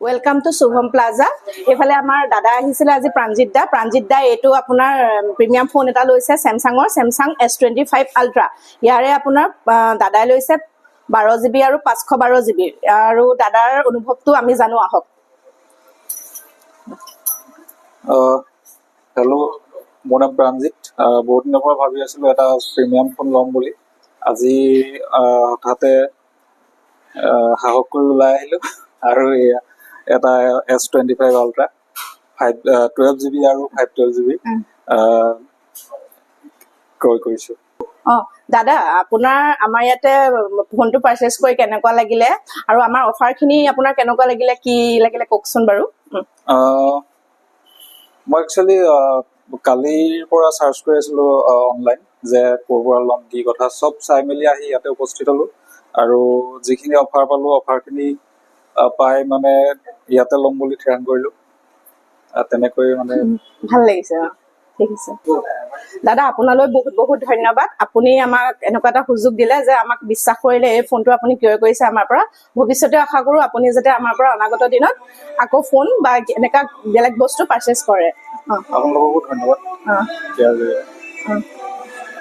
Welcome to Shubham plaza. এইফালে আমাৰ দাদা আহিছিলে আজি প্ৰাঞ্জিত দা এইটো আপোনাৰ প্ৰিমিয়াম ফোন এটা লৈছে স্যামসাঙৰ স্যামসাং S25 আল্ট্ৰা। ইয়াৰে আপোনাৰ দাদাই লৈছে 12 GB আৰু 512 GB আৰু দাদাৰ অনুভৱটো আমি জানো আহক। হেল্ল' মোৰ নাম প্ৰাঞ্জিত। বহুত দিনৰ পৰা ভাবি আছিলো এটা প্ৰিমিয়াম ফোন ল'ম বুলি। আজি হঠাতে সাহস কৰি ওলাই আহিলো আৰু এটা S25 আল্ট্ৰা 12 GB আৰু 512 GB ক্ৰয় কৰিছো। দাদা আপোনাৰ আমাৰ ইয়াতে ফোনটো পাৰচেজ কৰি কেনেকুৱা লাগিলে আৰু আমাৰ অফাৰখিনি আপোনাৰ কেনেকুৱা লাগিলে কি লাগিলে কওকচোন বাৰু। মই একচুৱেলি কালিৰ পৰা চাৰ্চ কৰি আছিলো অনলাইন যে ক'ৰ পৰা ল'ম কি কথা, চব চাই মেলি আহি ইয়াতে উপস্থিত হলো আৰু যিখিনি অফাৰ পালো অফাৰখিনি পাই মানে ইয়াতে ল'ম বুলি থিৰাং কৰিলো। তেনেকৈ মানে ভাল লাগিছে। ঠিক আছে দাদা, আপোনালৈ বহুত বহুত ধন্যবাদ। আপুনি আমাক এনেকুৱা এটা সুযোগ দিলে যে আমাক বিশ্বাস কৰিলে এই ফোনটো আপুনি ক্ৰয় কৰিছে আমাৰ পৰা। ভৱিষ্যতে আশা কৰো আপুনি যাতে আমাৰ পৰা অনাগত দিনত আকৌ ফোন বা এনেকুৱা বেলেগ বস্তু পাৰচেজ কৰে। আপোনালোককো ধন্যবাদ।